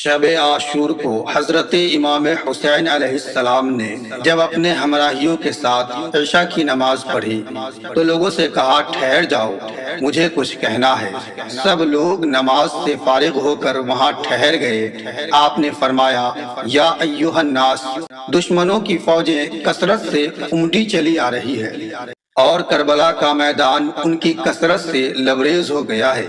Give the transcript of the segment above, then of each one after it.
شب عاشور کو حضرت امام حسین علیہ السلام نے جب اپنے ہمراہیوں کے ساتھ عشاء کی نماز پڑھی تو لوگوں سے کہا ٹھہر جاؤ، مجھے کچھ کہنا ہے۔ سب لوگ نماز سے فارغ ہو کر وہاں ٹھہر گئے۔ آپ نے فرمایا یا ایھا الناس، دشمنوں کی فوجیں کثرت سے امٹی چلی آ رہی ہے اور کربلا کا میدان ان کی کثرت سے لبریز ہو گیا ہے۔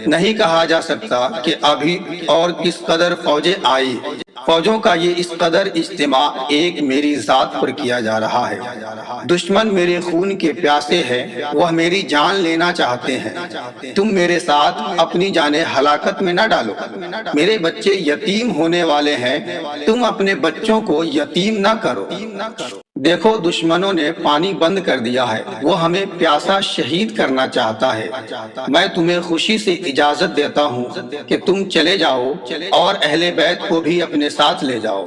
نہیں کہا جا سکتا کہ ابھی اور کس قدر فوجیں آئی۔ فوجوں کا یہ اس قدر اجتماع ایک میری ذات پر کیا جا رہا ہے۔ دشمن میرے خون کے پیاسے ہیں، وہ میری جان لینا چاہتے ہیں۔ تم میرے ساتھ اپنی جانیں ہلاکت میں نہ ڈالو۔ میرے بچے یتیم ہونے والے ہیں، تم اپنے بچوں کو یتیم نہ کرو۔ دیکھو دشمنوں نے پانی بند کر دیا ہے، وہ ہمیں پیاسا شہید کرنا چاہتا ہے۔ میں تمہیں خوشی سے اجازت دیتا ہوں کہ تم چلے جاؤ اور اہل بیت کو بھی اپنے ساتھ لے جاؤ۔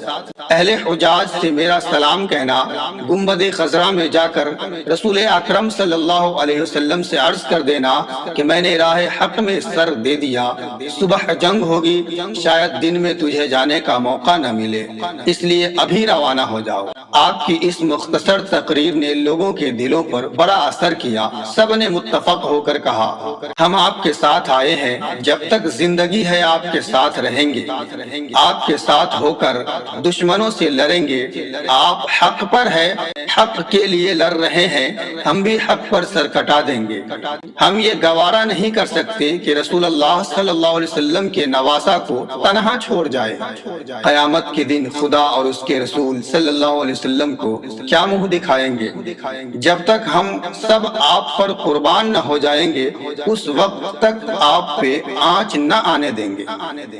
اہل حجاز سے میرا سلام کہنا، گنبد خضرا میں جا کر رسول اکرم صلی اللہ علیہ وسلم سے عرض کر دینا کہ میں نے راہ حق میں سر دے دیا، صبح جنگ ہوگی، شاید دن میں تجھے جانے کا موقع نہ ملے، اس لیے ابھی روانہ ہو جاؤ۔ آپ کی اس مختصر تقریر نے لوگوں کے دلوں پر بڑا اثر کیا۔ سب نے متفق ہو کر کہا ہم آپ کے ساتھ آئے ہیں، جب تک زندگی ہے آپ کے ساتھ رہیں گے، آپ کے ساتھ ہو کر دشمنوں سے لڑیں گے۔ آپ حق پر ہے، حق کے لیے لڑ رہے ہیں، ہم بھی حق پر سر کٹا دیں گے۔ ہم یہ گوارا نہیں کر سکتے کہ رسول اللہ صلی اللہ علیہ وسلم کے نواسہ کو تنہا چھوڑ جائے۔ قیامت کے دن خدا اور اس کے رسول صلی اللہ علیہ وسلم کو کیا منہ دکھائیں گے؟ جب تک ہم سب آپ پر قربان نہ ہو جائیں گے، اس وقت تک آپ پہ آنچ نہ آنے دیں گے۔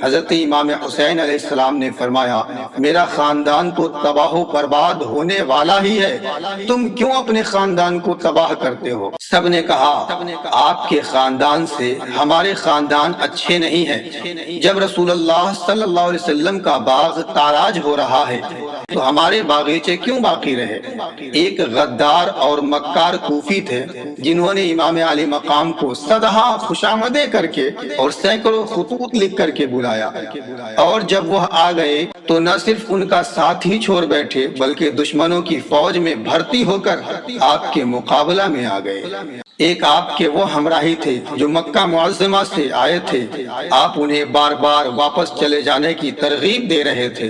حضرت امام حسین علیہ السلام نے فرمایا میرا خاندان تو تباہ و برباد ہونے والا ہی ہے، تم کیوں اپنے خاندان کو تباہ کرتے ہو؟ سب نے کہا آپ کے خاندان سے ہمارے خاندان اچھے نہیں ہیں۔ جب رسول اللہ صلی اللہ علیہ وسلم کا باغ تاراج ہو رہا ہے تو ہمارے باغیچے کیوں باقی رہے؟ ایک غدار اور مکار کوفی تھے جنہوں نے امام علی مقام کو صدہا خوشامدیں کر کے اور سینکڑوں خطوط لکھ کر کے بلایا، اور جب وہ آ گئے تو نہ صرف ان کا ساتھ ہی چھوڑ بیٹھے بلکہ دشمنوں کی فوج میں بھرتی ہو کر آپ کے مقابلہ میں آ گئے۔ ایک آپ کے وہ ہمراہی تھے جو مکہ معظمہ سے آئے تھے، آپ انہیں بار بار واپس چلے جانے کی ترغیب دے رہے تھے،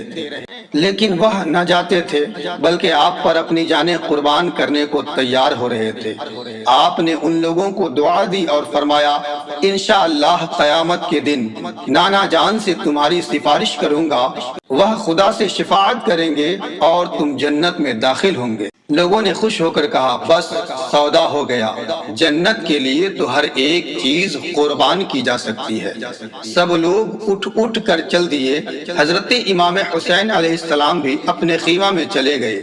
لیکن وہ نہ جاتے تھے بلکہ آپ پر اپنی جانیں قربان کرنے کو تیار ہو رہے تھے۔ آپ نے ان لوگوں کو دعا دی اور فرمایا انشاءاللہ قیامت کے دن نانا جان سے تمہاری سفارش کروں گا، وہ خدا سے شفاعت کریں گے اور تم جنت میں داخل ہوں گے۔ لوگوں نے خوش ہو کر کہا بس سودا ہو گیا، جنت کے لیے تو ہر ایک چیز قربان کی جا سکتی ہے۔ سب لوگ اٹھ کر چل دیے۔ حضرت امام حسین علیہ السلام بھی اپنے خیمہ میں چلے گئے۔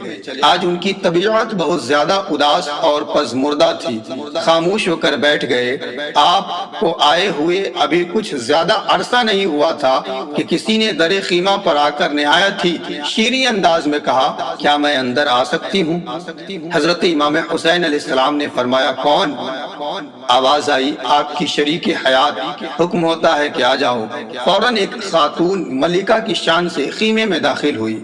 آج ان کی طبیعت بہت زیادہ اداس اور پژمردہ تھی، خاموش ہو کر بیٹھ گئے۔ آپ کو آئے ہوئے ابھی کچھ زیادہ عرصہ نہیں ہوا تھا کہ کسی نے در خیمہ پر آ کر نہایت ہی شیریں انداز میں کہا کیا میں اندر آ سکتی ہوں؟ حضرت امام حسین علیہ السلام نے فرمایا کون؟ آواز آئی آپ کی شریک حیات، حکم ہوتا ہے کہ آ جاؤ۔ فوراً ایک خاتون ملکہ کی شان سے خیمے میں داخل ہوئی۔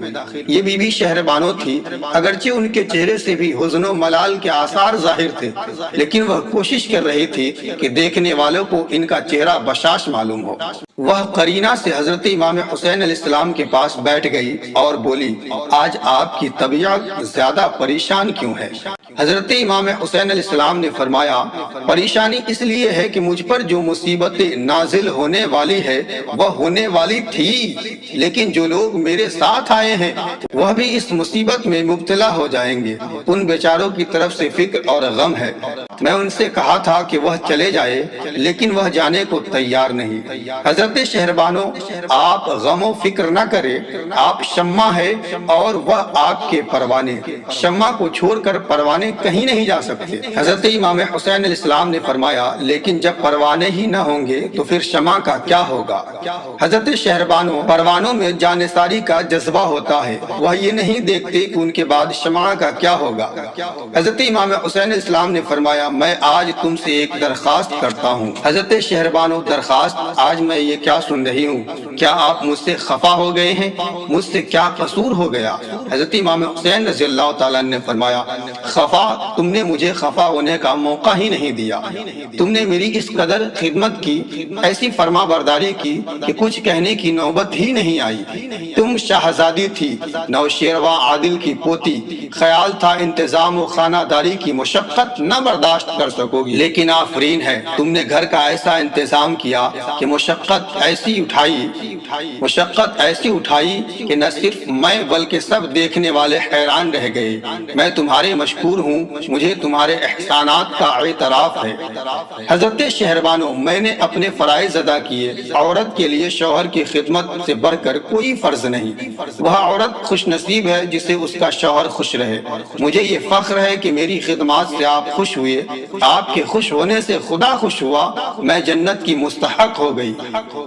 یہ بی بی شہربانو تھی، اگرچہ ان کے چہرے سے بھی حزن و ملال کے آثار ظاہر تھے، لیکن وہ کوشش کر رہی تھی کہ دیکھنے والوں کو ان کا چہرہ بشاش معلوم ہو۔ وہ قرینہ سے حضرت امام حسین علیہ السلام کے پاس بیٹھ گئی اور بولی آج آپ کی طبیعت زیادہ پریشان کیوں ہے؟ حضرت امام حسین علیہ السلام نے فرمایا پریشانی اس لیے ہے کہ مجھ پر جو مصیبتیں نازل ہونے والی ہے وہ ہونے والی تھی، لیکن جو لوگ میرے ساتھ آئے ہیں وہ بھی اس مصیبت میں مبتلا ہو جائیں گے۔ ان بیچاروں کی طرف سے فکر اور غم ہے۔ میں ان سے کہا تھا کہ وہ چلے جائے لیکن وہ جانے کو تیار نہیں۔ حضرت شہربانو آپ غم و فکر نہ کرے، آپ شمع ہے اور وہ آگ کے پروانے، شمع کو چھوڑ کر پروانے کہیں نہیں جا سکتے۔ حضرت امام حسین علیہ السلام نے فرمایا لیکن جب پروانے ہی نہ ہوں گے تو پھر شمع کا کیا ہوگا؟ حضرت شہربانو پروانوں میں جانثاری کا جذبہ ہوتا ہے، وہ یہ نہیں دیکھتے کہ ان کے بعد شمع کا کیا ہوگا۔ حضرت امام حسین علیہ السلام نے فرمایا فرمایا میں آج تم سے ایک درخواست کرتا ہوں۔ حضرت شہربانو درخواست آج میں یہ کیا سن رہی ہوں، کیا آپ مجھ سے خفا ہو گئے ہیں؟ مجھ سے کیا قصور ہو گیا؟ حضرت امام حسین رضی اللہ تعالیٰ نے فرمایا خفا تم نے مجھے خفا ہونے کا موقع ہی نہیں دیا، تم نے میری اس قدر خدمت کی، ایسی فرما برداری کی کہ کچھ کہنے کی نوبت ہی نہیں آئی۔ تم شہزادی تھی، نوشیروان عادل کی پوتی، خیال تھا انتظام و خانہ داری کی مشقت نہ برداشت کر سکو گی، لیکن آفرین ہے تم نے گھر کا ایسا انتظام کیا کہ مشقت ایسی اٹھائی کہ نہ صرف میں بلکہ سب دیکھنے والے حیران رہ گئے۔ میں تمہارے مشکور ہوں، مجھے تمہارے احسانات کا اعتراف ہے۔ حضرت شہربانو میں نے اپنے فرائض ادا کیے، عورت کے لیے شوہر کی خدمت سے بڑھ کر کوئی فرض نہیں۔ وہ عورت خوش نصیب ہے جسے اس کا شوہر خوش رہے۔ مجھے یہ فخر ہے کہ میری خدمات سے آپ خوش ہوئے، آپ کے خوش ہونے سے خدا خوش ہوا، میں جنت کی مستحق ہو گئی۔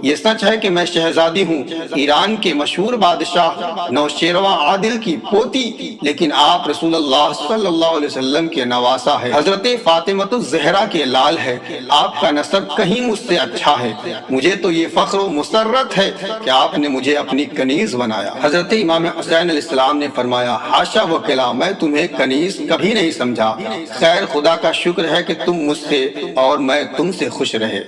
یہ سچ ہے کہ میں شہزادی ہوں، ایران کے مشہور بادشاہ نوشیروان عادل کی پوتی، لیکن آپ رسول اللہ صلی اللہ علیہ وسلم کے نواسا ہے، حضرت فاطمہ الزہرا کے لال ہے، آپ کا نسب کہیں مجھ سے اچھا ہے۔ مجھے تو یہ فخر و مسرت ہے کہ آپ نے مجھے اپنی کنیز بنایا۔ حضرت امام حسین علیہ السلام نے فرمایا حاشا وکلا میں تمہیں کنیز کبھی نہیں سمجھا، خیر خدا کا شکر ہے کہ تم مجھ سے اور میں تم سے خوش رہے۔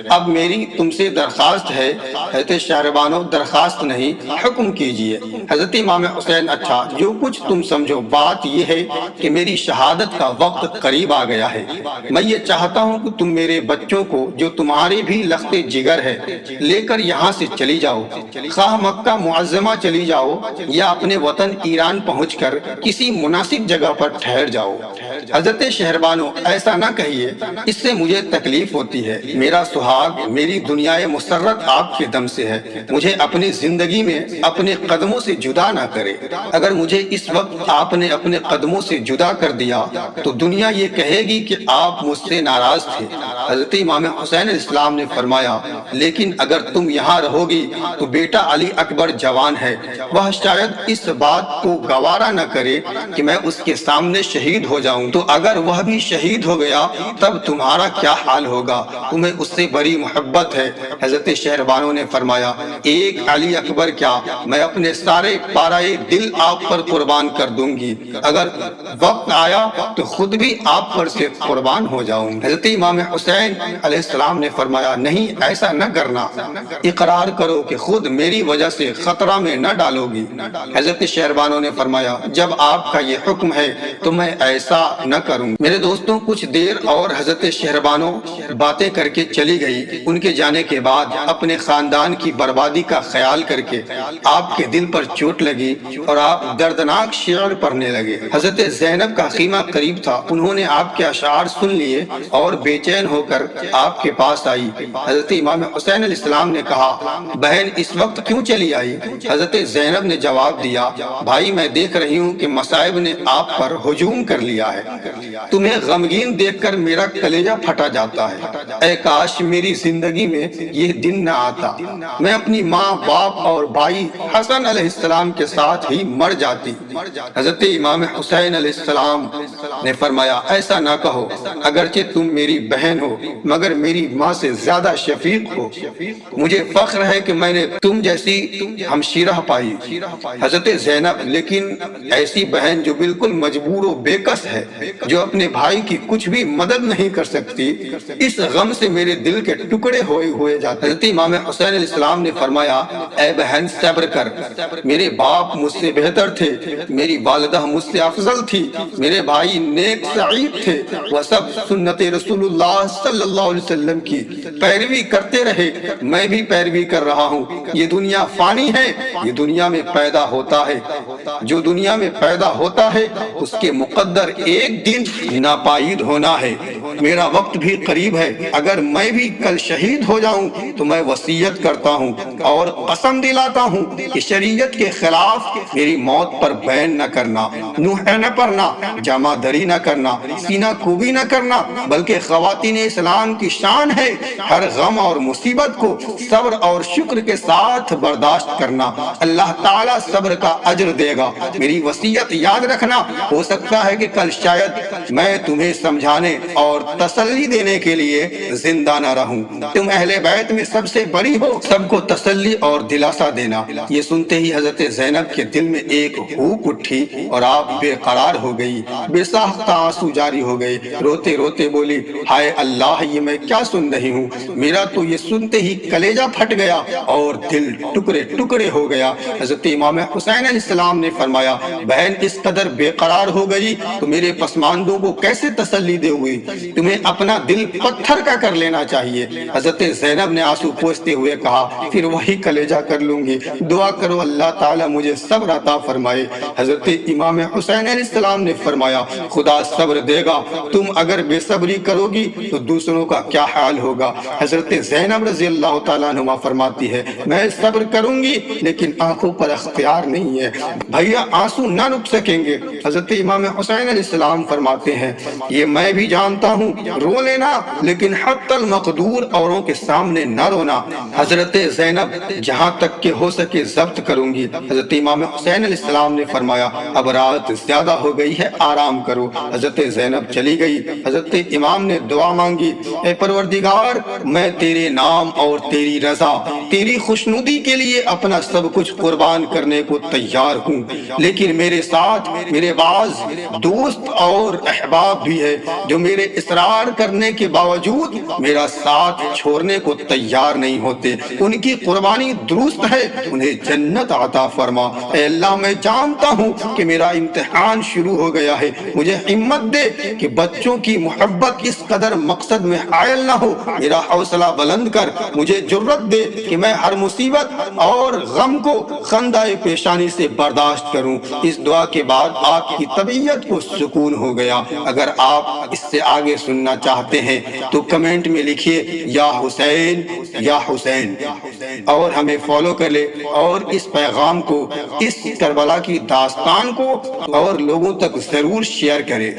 اب میری تم سے درخواست ہے، حضرت شہربانو درخواست نہیں حکم کیجئے۔ حضرت امام حسین اچھا جو کچھ تم سمجھو، بات یہ ہے کہ میری شہادت کا وقت قریب آ گیا ہے، میں یہ چاہتا ہوں کہ تم میرے بچوں کو جو تمہارے بھی لخت جگر ہے لے کر یہاں سے چلی جاؤ، خواہ مکہ معظمہ چلی جاؤ یا اپنے وطن ایران پہنچ کر کسی مناسب جگہ پر ٹھہر جاؤ۔ حضرت شہربانو ایسا نہ کہیے، اس سے مجھے تکلیف ہوتی ہے، میرا سہاگ میری دنیائے مسرت آپ کے دم سے ہے، مجھے اپنی زندگی میں اپنے قدموں سے جدا نہ کرے۔ اگر مجھے اس وقت آپ نے اپنے قدموں سے جدا کر دیا تو دنیا یہ کہے گی کہ آپ مجھ سے ناراض تھے۔ حضرت امام حسین علیہ السلام نے فرمایا لیکن اگر تم یہاں رہو گی تو بیٹا علی اکبر جوان ہے، وہ شاید اس بات کو گوارا نہ کرے کہ میں اس کے سامنے شہید ہو جاؤں، تو اگر وہ بھی شہید ہو گیا تب تمہارا کیا حال ہوگا؟ تمہیں اس سے بڑی محبت ہے۔ حضرت شہربانو نے فرمایا ایک علی اکبر کیا، میں اپنے سارے پارائے دل آپ پر قربان کر دوں گی، اگر وقت آیا تو خود بھی آپ پر سے قربان ہو جاؤں۔ حضرت امام حسین علیہ السلام نے فرمایا نہیں ایسا نہ کرنا، اقرار کرو کہ خود میری وجہ سے خطرہ میں نہ ڈالو گی۔ حضرت شہربانو نے فرمایا جب آپ کا یہ حکم ہے تو میں ایسا نہ کروں۔ میرے دوستوں کچھ دیر اور حضرت شہربانو باتیں کر کے چلی گئی۔ ان کے جانے کے بعد اپنے خاندان کی بربادی کا خیال کر کے آپ کے دل پر چوٹ لگی اور آپ دردناک شعر پڑھنے لگے۔ حضرت زینب کا خیمہ قریب تھا، انہوں نے آپ کے اشعار سن لیے اور بے چین ہو کر آپ کے پاس آئی۔ حضرت امام حسین علیہ السلام نے کہا بہن اس وقت کیوں چلی آئی؟ حضرت زینب نے جواب دیا بھائی میں دیکھ رہی ہوں کہ مصائب نے آپ پر ہجوم کر لیا ہے، تمہیں غمگین دیکھ کر میرا کلیجہ پھٹا جاتا ہے، اے کاش میری زندگی میں یہ دن نہ آتا، میں اپنی ماں باپ اور بھائی حسن علیہ السلام کے ساتھ ہی مر جاتی۔ حضرت امام حسین علیہ السلام نے فرمایا ایسا نہ کہو، اگرچہ تم میری بہن ہو مگر میری ماں سے زیادہ شفیق ہو، مجھے فخر ہے کہ میں نے تم جیسی ہمشیرہ پائی۔ حضرت زینب لیکن ایسی بہن جو بالکل مجبور و بے کس ہے، جو اپنے بھائی کی کچھ بھی مدد نہیں کر سکتی، اس غم سے میرے دل کے ٹکڑے ہوئے جاتے۔ حضرت امام حسین علیہ السلام نے فرمایا اے بہن صبر کر، میرے باپ مجھ سے بہتر تھے، میری والدہ مجھ سے افضل تھی، میرے بھائی نیک سعید تھے، وہ سب سنت رسول اللہ صلی اللہ علیہ وسلم کی پیروی کرتے رہے، میں بھی پیروی کر رہا ہوں۔ یہ دنیا فانی ہے، یہ دنیا میں پیدا ہوتا ہے، جو دنیا میں پیدا ہوتا ہے اس کے مقدر ایک دن ناپائید ہونا ہے۔ میرا وقت بھی قریب ہے، اگر میں بھی کل شہید ہو جاؤں تو میں وصیت کرتا ہوں اور قسم دلاتا ہوں کہ شریعت کے خلاف میری موت پر بین نہ کرنا، نوحہ نہ پڑھنا، جامہ دری نہ کرنا، سینہ کوبی نہ کرنا، بلکہ خواتین اسلام کی شان ہے ہر غم اور مصیبت کو صبر اور شکر کے ساتھ برداشت کرنا۔ اللہ تعالیٰ صبر کا اجر دے گا۔ میری وصیت یاد رکھنا، ہو سکتا ہے کہ کل شاید میں تمہیں سمجھانے اور تسلی دینے کے لیے زندہ نہ رہوں۔ تم اہل بیت میں سب سے بڑی ہو، سب کو تسلی اور دلاسا دینا۔ یہ سنتے ہی حضرت زینب کے دل میں ایک ہوک اٹھی اور آپ بے قرار ہو گئی، بے ساختہ آنسو جاری ہو گئے، روتے روتے بولی، ہائے اللہ، یہ میں کیا سن رہی ہوں؟ میرا تو یہ سنتے ہی کلیجہ پھٹ گیا اور دل ٹکڑے ٹکڑے ہو گیا۔ حضرت امام حسین علیہ السلام نے فرمایا، بہن اس قدر بے قرار ہو گئی تو میرے پسماندوں کو کیسے تسلی دے ہوئی؟ تمہیں اپنا دل پتھر کا کر لینا چاہیے۔ حضرت زینب نے آنسو پوچھتے ہوئے کہا، پھر وہی کلیجہ کر لوں گی، دعا کرو اللہ تعالیٰ مجھے صبر عطا فرمائے۔ حضرت امام حسین علیہ السلام نے فرمایا، خدا صبر دے گا، تم اگر بے صبری کرو گی تو دوسروں کا کیا حال ہوگا؟ حضرت زینب رضی اللہ تعالیٰ عنہ فرماتی ہے، میں صبر کروں گی لیکن آنکھوں پر اختیار نہیں ہے، بھیا آنسو نہ رک سکیں گے۔ حضرت امام حسین علیہ السلام فرماتے ہیں، یہ میں بھی جانتا ہوں، رو لینا لیکن حتی المقدور اوروں کے سامنے نہ رونا۔ حضرت زینب، جہاں تک کہ ہو سکے ضبط کروں گی۔ حضرت امام حسین علیہ السلام نے فرمایا، اب رات زیادہ ہو گئی ہے، آرام کرو۔ حضرت زینب چلی گئی۔ حضرت امام نے دعا مانگی، اے پروردگار، میں تیرے نام اور تیری رضا، تیری خوشنودی کے لیے اپنا سب کچھ قربان کرنے کو تیار ہوں، لیکن میرے ساتھ میرے بعض دوست اور احباب بھی ہے جو میرے اصرار کرنے کے باوجود میرا ساتھ چھوڑنے کو تیار نہیں ہوتے۔ ان کی قربانی درست ہے، انہیں جنت عطا فرما۔ اے اللہ، میں جانتا ہوں کہ میرا امتحان شروع ہو گیا ہے، مجھے ہمت دے کہ بچوں کی محبت اس قدر مقصد میں حائل نہ ہو۔ میرا حوصلہ بلند کر، مجھے جرت دے کہ میں ہر مصیبت اور غم کو خندہ پیشانی سے برداشت کروں۔ اس دعا کے بعد آپ کی طبیعت کو سکون ہو گیا۔ اگر آپ اس سے آگے سننا چاہتے ہیں تو کمنٹ میں لکھیے یا حسین یا حسین، اور ہمیں فالو کر لے، اور اس پیغام کو، اس کربلا کی داستان کو اور لوگوں تک ضرور شیئر کرے۔